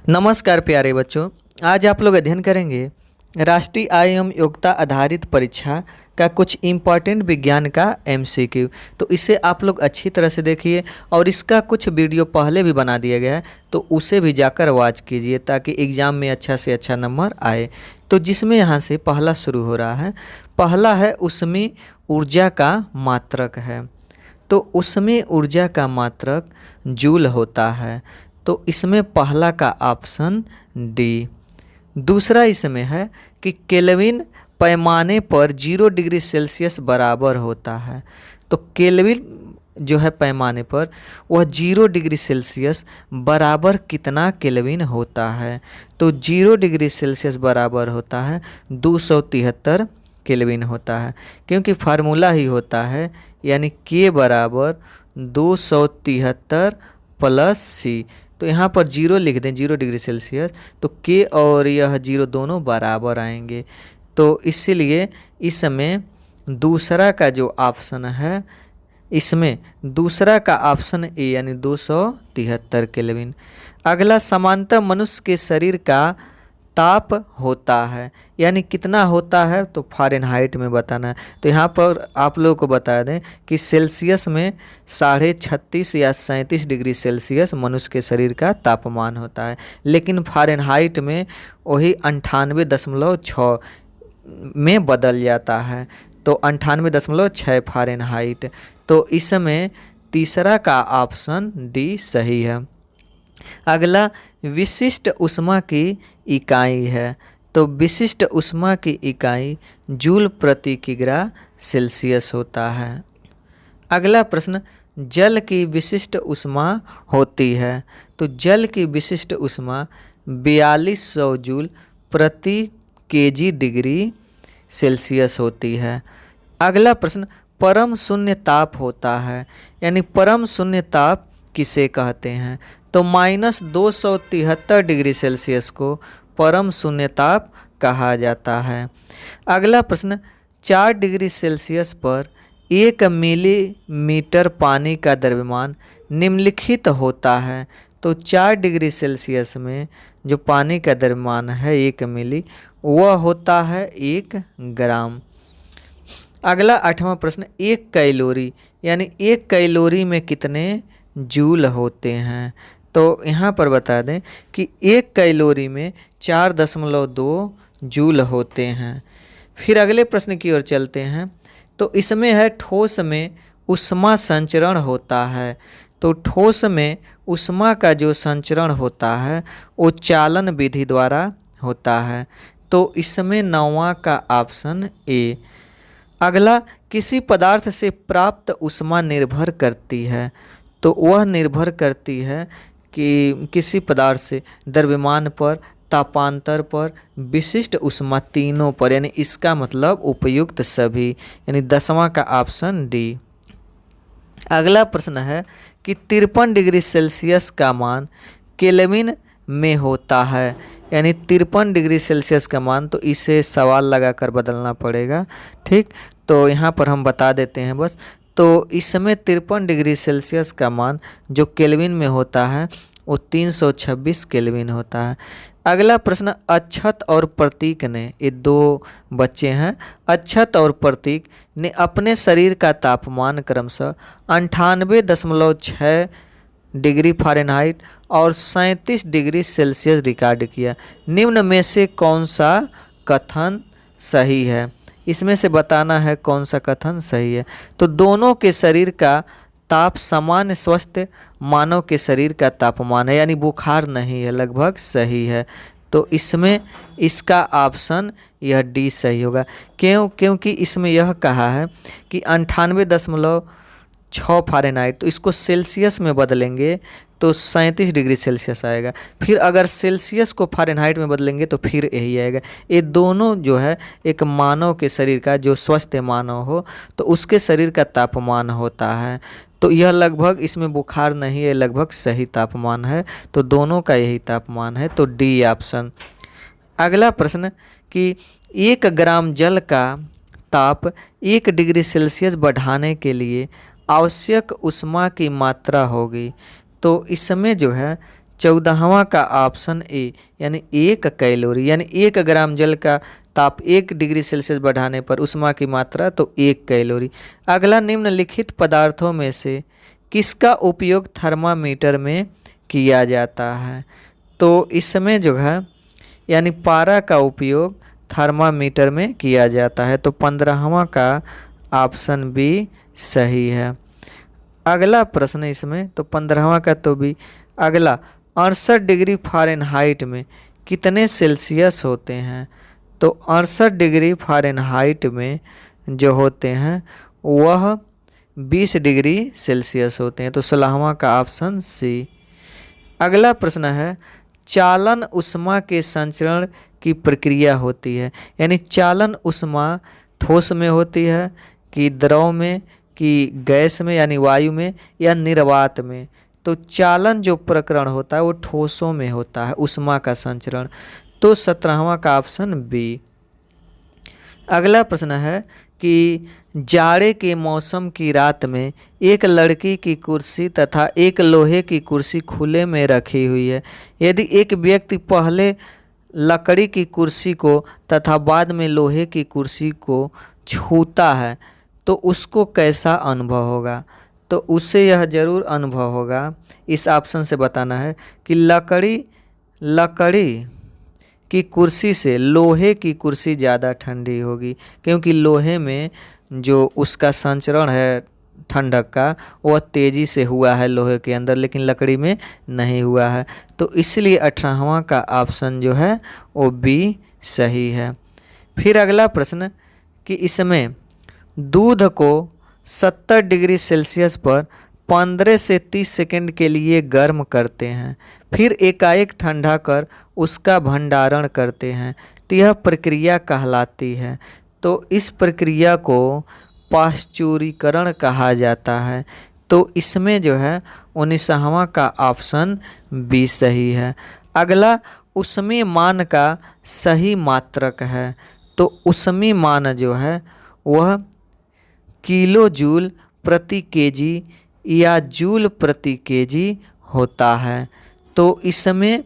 नमस्कार प्यारे बच्चों, आज आप लोग अध्ययन करेंगे राष्ट्रीय आय एवं योग्यता आधारित परीक्षा का कुछ इम्पॉर्टेंट विज्ञान का एमसीक्यू। तो इसे आप लोग अच्छी तरह से देखिए और इसका कुछ वीडियो पहले भी बना दिया गया है, तो उसे भी जाकर वॉच कीजिए ताकि एग्ज़ाम में अच्छा से अच्छा नंबर आए। तो जिसमें यहाँ से पहला शुरू हो रहा है, पहला है उसमें ऊर्जा का मात्रक है। तो उसमें ऊर्जा का मात्रक जूल होता है, तो इसमें पहला का ऑप्शन डी। दूसरा इसमें है कि केल्विन पैमाने पर 0 डिग्री सेल्सियस बराबर होता है। तो केल्विन जो है पैमाने पर वह 0 डिग्री सेल्सियस बराबर कितना केल्विन होता है। तो 0 डिग्री सेल्सियस बराबर होता है 273 केल्विन होता है, क्योंकि फार्मूला ही होता है यानी के बराबर 273 प्लस सी। तो यहाँ पर 0 लिख दें, 0 डिग्री सेल्सियस, तो के और यह 0 दोनों बराबर आएंगे। तो इसीलिए इसमें दूसरा का जो ऑप्शन है, इसमें दूसरा का ऑप्शन ए यानी 273 केल्विन। अगला समानतः मनुष्य के शरीर का ताप होता है, यानी कितना होता है तो फ़ारेनहाइट में बताना है। तो यहाँ पर आप लोगों को बता दें कि सेल्सियस में 36.5 या 37 डिग्री सेल्सियस मनुष्य के शरीर का तापमान होता है, लेकिन फ़ारेनहाइट में वही 98.6 में बदल जाता है। तो 98.6 फ़ारेनहाइट। तो इसमें तीसरा का ऑप्शन डी सही है। अगला विशिष्ट ऊष्मा की इकाई है। तो विशिष्ट ऊष्मा की इकाई जूल प्रति किग्रा सेल्सियस होता है। अगला प्रश्न, जल की विशिष्ट ऊष्मा होती है। तो जल की विशिष्ट ऊष्मा 4200 जूल प्रति केजी डिग्री सेल्सियस होती है। अगला प्रश्न, परम शून्य ताप होता है, यानी परम शून्य ताप किसे कहते हैं। तो -273 डिग्री सेल्सियस को परम शून्य ताप कहा जाता है। अगला प्रश्न, 4 डिग्री सेल्सियस पर 1 मिलीमीटर पानी का द्रव्यमान निम्नलिखित होता है। तो 4 डिग्री सेल्सियस में जो पानी का द्रव्यमान है 1 मिली, वह होता है 1 ग्राम। अगला 8वां प्रश्न, 1 कैलोरी यानी 1 कैलोरी में कितने जूल होते हैं। तो यहाँ पर बता दें कि 1 कैलोरी में 4.2 जूल होते हैं। फिर अगले प्रश्न की ओर चलते हैं। तो इसमें है ठोस में ऊष्मा संचरण होता है। तो ठोस में ऊष्मा का जो संचरण होता है वो चालन विधि द्वारा होता है। तो इसमें 9वां का ऑप्शन ए। अगला, किसी पदार्थ से प्राप्त ऊष्मा निर्भर करती है। तो वह निर्भर करती है कि किसी पदार्थ से द्रव्यमान पर, तापांतर पर, विशिष्ट ऊष्मा, तीनों पर, यानी इसका मतलब उपयुक्त सभी, यानी 10वां का ऑप्शन डी। अगला प्रश्न है कि 53 डिग्री सेल्सियस का मान केल्विन में होता है, यानी 53 डिग्री सेल्सियस का मान, तो इसे सवाल लगाकर बदलना पड़ेगा। ठीक, तो यहाँ पर हम बता देते हैं बस। तो इस समय 53 डिग्री सेल्सियस का मान जो केल्विन में होता है वो 326 केल्विन होता है। अगला प्रश्न, अक्षत और प्रतीक ने, ये 2 बच्चे हैं, अक्षत और प्रतीक ने अपने शरीर का तापमान क्रमशः 98.6 डिग्री फ़ारेनहाइट और 37 डिग्री सेल्सियस रिकॉर्ड किया। निम्न में से कौन सा कथन सही है। इसमें से बताना है कौन सा कथन सही है। तो दोनों के शरीर का ताप सामान्य स्वस्थ मानव के शरीर का तापमान है, यानी बुखार नहीं है, लगभग सही है। तो इसमें इसका ऑप्शन यह डी सही होगा। क्योंकि इसमें यह कहा है कि 98.6 फ़ारेनहाइट, तो इसको सेल्सियस में बदलेंगे तो 37 डिग्री सेल्सियस आएगा। फिर अगर सेल्सियस को फ़ारेनहाइट में बदलेंगे तो फिर यही आएगा। ये दोनों जो है एक मानव के शरीर का, जो स्वस्थ मानव हो तो उसके शरीर का तापमान होता है। तो यह लगभग, इसमें बुखार नहीं है, लगभग सही तापमान है। तो दोनों का यही तापमान है, तो डी ऑप्शन। अगला प्रश्न कि 1 ग्राम जल का ताप 1 डिग्री सेल्सियस बढ़ाने के लिए आवश्यक ऊष्मा की मात्रा होगी। तो इसमें जो है 14वां का ऑप्शन ए यानी 1 कैलोरी, यानी 1 ग्राम जल का ताप 1 डिग्री सेल्सियस बढ़ाने पर ऊष्मा की मात्रा तो 1 कैलोरी। अगला, निम्नलिखित पदार्थों में से किसका उपयोग थर्मामीटर में किया जाता है? तो इसमें जो है यानी पारा का उपयोग थर्मामीटर में किया जाता है। तो 15वां का ऑप्शन बी सही है। अगला प्रश्न इसमें तो 15वां का तो भी। अगला, 68 डिग्री फ़ारेनहाइट में कितने सेल्सियस होते हैं? तो 68 डिग्री फ़ारेनहाइट में जो होते हैं वह 20 डिग्री सेल्सियस होते हैं। तो 16वां का ऑप्शन सी। अगला प्रश्न है, चालन ऊष्मा के संचरण की प्रक्रिया होती है, यानी चालन ऊष्मा ठोस में होती है कि द्रव में कि गैस में यानी वायु में या निर्वात में? तो चालन जो प्रकरण होता है वो ठोसों में होता है ऊष्मा का संचरण। तो 17वां का ऑप्शन बी। अगला प्रश्न है कि जाड़े के मौसम की रात में एक लड़की की कुर्सी तथा एक लोहे की कुर्सी खुले में रखी हुई है। यदि एक व्यक्ति पहले लकड़ी की कुर्सी को तथा बाद में लोहे की कुर्सी को छूता है तो उसको कैसा अनुभव होगा? तो उससे यह जरूर अनुभव होगा, इस ऑप्शन से बताना है कि लकड़ी की कुर्सी से लोहे की कुर्सी ज़्यादा ठंडी होगी, क्योंकि लोहे में जो उसका संचरण है ठंडक का वह तेज़ी से हुआ है लोहे के अंदर, लेकिन लकड़ी में नहीं हुआ है। तो इसलिए 18वां का ऑप्शन जो है वो बी सही है। फिर अगला प्रश्न कि इसमें दूध को 70 डिग्री सेल्सियस पर 15 से 30 सेकंड के लिए गर्म करते हैं, फिर एकाएक ठंडा कर उसका भंडारण करते हैं, तो यह प्रक्रिया कहलाती है। तो इस प्रक्रिया को पाश्चुरीकरण कहा जाता है। तो इसमें जो है 19वां का ऑप्शन बी सही है। अगला, ऊष्मीय मान का सही मात्रक है। तो ऊष्मीय मान जो है वह किलो जूल प्रति केजी या जूल प्रति केजी होता है। तो इसमें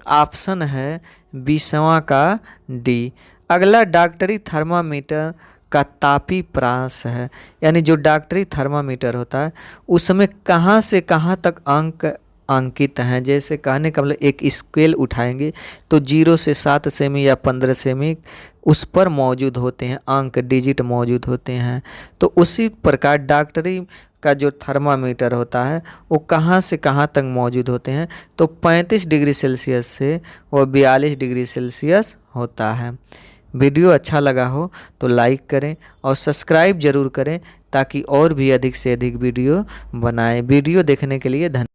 ऑप्शन है 20वां का डी। अगला, डॉक्टरी थर्मामीटर का तापी प्रांश है, यानी जो डॉक्टरी थर्मामीटर होता है उसमें कहाँ से कहाँ तक अंक अंकित हैं। जैसे कहने का मतलब एक स्केल उठाएंगे तो 0 से 7 सेमी या 15 सेमी उस पर मौजूद होते हैं, अंक डिजिट मौजूद होते हैं। तो उसी प्रकार डॉक्टरी का जो थर्मामीटर होता है वो कहाँ से कहाँ तक मौजूद होते हैं? तो 35 डिग्री सेल्सियस से वो 42 डिग्री सेल्सियस होता है। वीडियो अच्छा लगा हो तो लाइक करें और सब्सक्राइब ज़रूर करें ताकि और भी अधिक से अधिक वीडियो बनाएं। वीडियो देखने के लिए धन्यवाद।